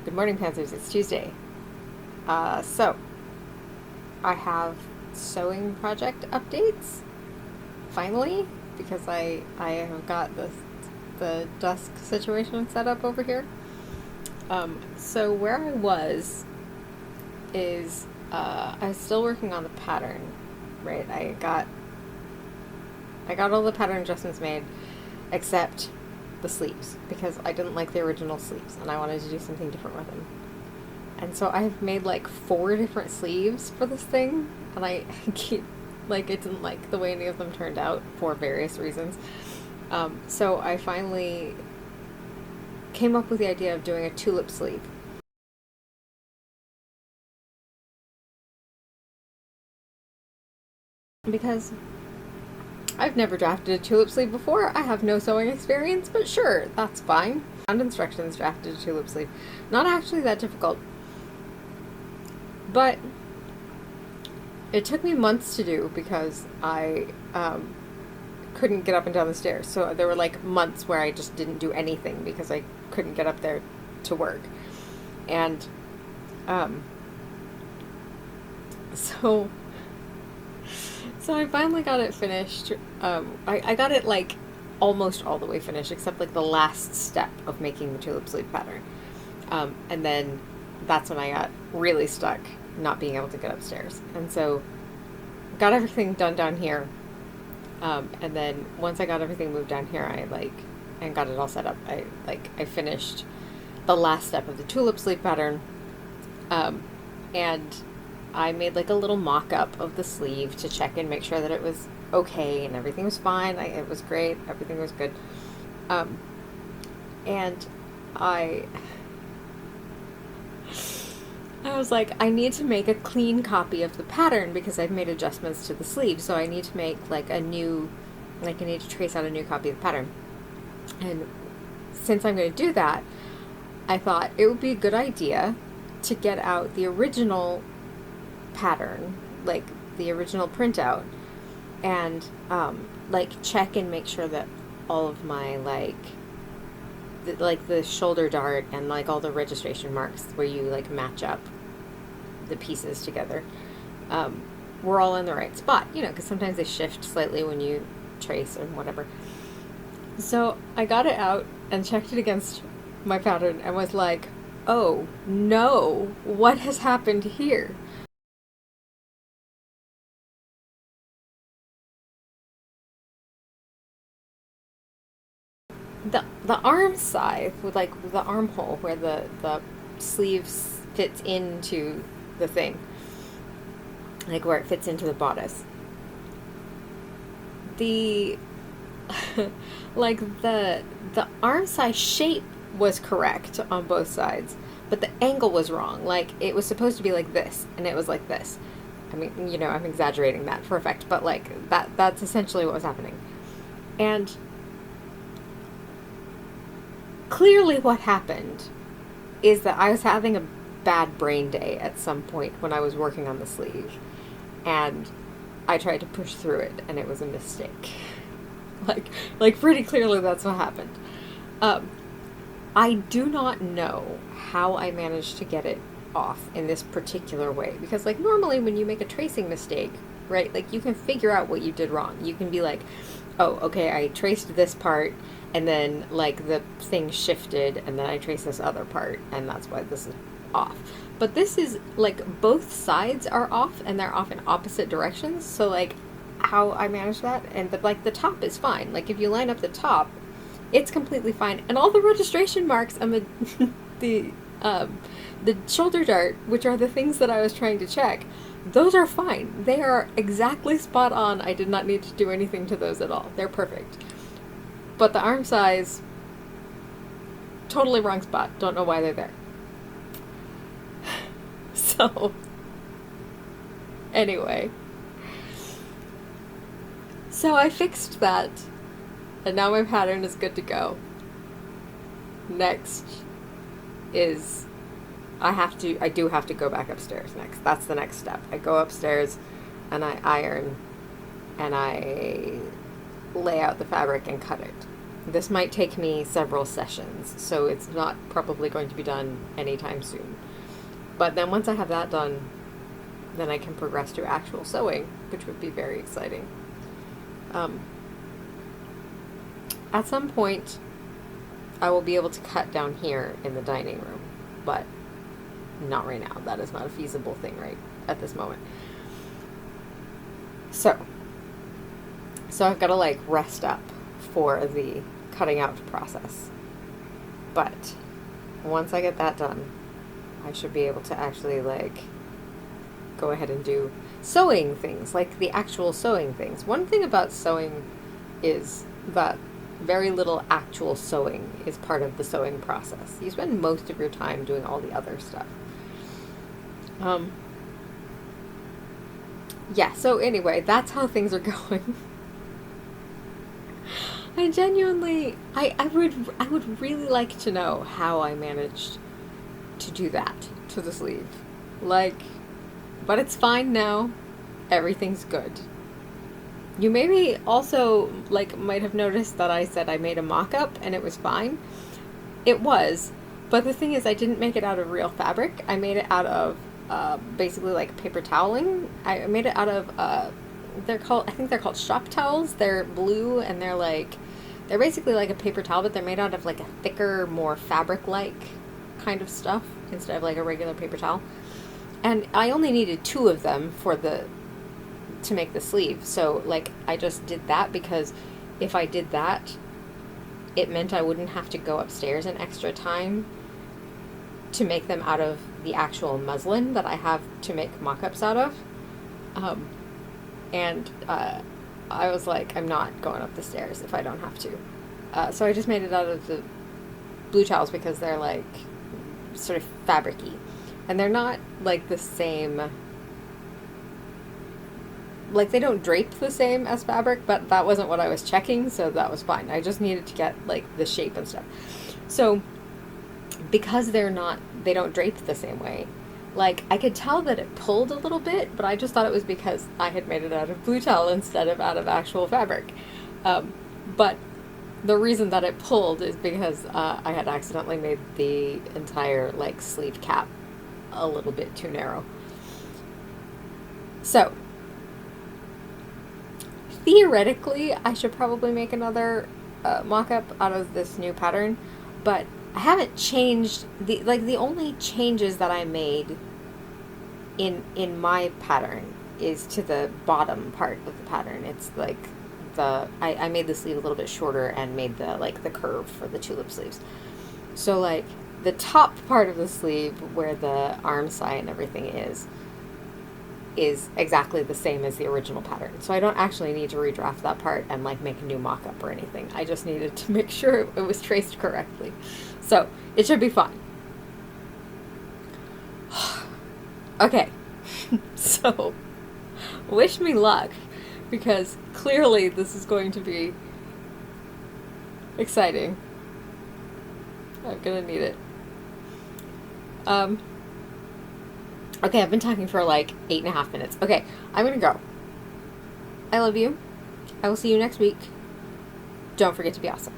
Good morning, Panthers. It's Tuesday. So I have sewing project updates finally because I have got the desk situation set up over here. So where I was is I was still working on the pattern, right? I got all the pattern adjustments made except the sleeves because I didn't like the original sleeves and I wanted to do something different with them. And so I've made like 4 different sleeves for this thing, and I keep like it didn't like the way any of them turned out for various reasons. So I finally came up with the idea of doing a tulip sleeve because I've never drafted a tulip sleeve before. I have no sewing experience, but sure, that's fine. Found instructions, drafted a tulip sleeve. Not actually that difficult, but it took me months to do because I couldn't get up and down the stairs. So there were like months where I just didn't do anything because I couldn't get up there to work. And um, so so I finally got it finished. I got it like almost all the way finished, except like the last step of making the tulip sleeve pattern. And then that's when I got really stuck not being able to get upstairs. And so got everything done down here. And then once I got everything moved down here, and got it all set up. I finished the last step of the tulip sleeve pattern, and I made like a little mock-up of the sleeve to check and make sure that it was okay and everything was fine. It was great. Everything was good. Um, and I I was like, I need to make a clean copy of the pattern because I've made adjustments to the sleeve. So I need to make like I need to trace out a new copy of the pattern. And since I'm going to do that, I thought it would be a good idea to get out the original pattern, like the original printout, and like check and make sure that all of my like the shoulder dart and like all the registration marks where you like match up the pieces together, we're all in the right spot, because sometimes they shift slightly when you trace or whatever. So I got it out and checked it against my pattern and was like, oh no, what has happened here? The arm side with like the armhole where the sleeves fits into the thing, like where it fits into the bodice. The like the arm size shape was correct on both sides, but the angle was wrong. Like it was supposed to be like this, and it was like this. I mean, I'm exaggerating that for effect, but like that's essentially what was happening. And clearly what happened is that I was having a bad brain day at some point when I was working on the sleeve, and I tried to push through it, and it was a mistake. like, like pretty clearly that's what happened. Um, I do not know how I managed to get it off in this particular way because, like, normally when you make a tracing mistake, right, like you can figure out what you did wrong. You can be like, oh, okay, I traced this part and then like the thing shifted and then I traced this other part and that's why this is off. But this is like both sides are off and they're off in opposite directions. So like how I managed that, and like the top is fine. Like if you line up the top, it's completely fine, and all the registration marks and the the the shoulder dart, which are the things that I was trying to check, those are fine. They are exactly spot on. I did not need to do anything to those at all. They're perfect. But the arm size, totally wrong spot. Don't know why they're there. So, anyway. So I fixed that, and now my pattern is good to go. Next is I do have to go back upstairs next. That's the next step. I go upstairs and I iron and I lay out the fabric and cut it. This might take me several sessions, so it's not probably going to be done anytime soon. But then once I have that done, then I can progress to actual sewing, which would be very exciting. At some point, I will be able to cut down here in the dining room, but not right now. That is not a feasible thing right at this moment. So I've got to like rest up for the cutting out process. But once I get that done, I should be able to actually like go ahead and do sewing things, like the actual sewing things. One thing about sewing is that very little actual sewing is part of the sewing process. You spend most of your time doing all the other stuff. Yeah, so anyway, that's how things are going. I genuinely, I would really like to know how I managed to do that to the sleeve. Like, but it's fine now. Everything's good. You maybe also, like, might have noticed that I said I made a mock-up and it was fine. It was, but the thing is I didn't make it out of real fabric. I made it out of basically like paper toweling. I made it out of, I think they're called shop towels. They're blue and they're basically like a paper towel, but they're made out of like a thicker, more fabric-like kind of stuff instead of like a regular paper towel. And I only needed 2 of them to make the sleeve. So like I just did that because if I did that, it meant I wouldn't have to go upstairs an extra time to make them out of the actual muslin that I have to make mock-ups out of. I was like, I'm not going up the stairs if I don't have to. So I just made it out of the blue towels because they're like sort of fabric-y. And they're not like the same, like they don't drape the same as fabric, but that wasn't what I was checking, so that was fine. I just needed to get like the shape and stuff. So because they don't drape the same way, like I could tell that it pulled a little bit, but I just thought it was because I had made it out of blue towel instead of out of actual fabric. But the reason that it pulled is because I had accidentally made the entire like sleeve cap a little bit too narrow. So theoretically, I should probably make another mock-up out of this new pattern, but I haven't changed the only changes that I made in my pattern is to the bottom part of the pattern. It's like I made the sleeve a little bit shorter and made the curve for the tulip sleeves. So like the top part of the sleeve where the arm side and everything is exactly the same as the original pattern. So I don't actually need to redraft that part and like make a new mock-up or anything. I just needed to make sure it was traced correctly. So it should be fine. Okay, so wish me luck, because clearly this is going to be exciting. I'm gonna need it. Okay, I've been talking for like 8.5 minutes. Okay, I'm gonna go. I love you. I will see you next week. Don't forget to be awesome.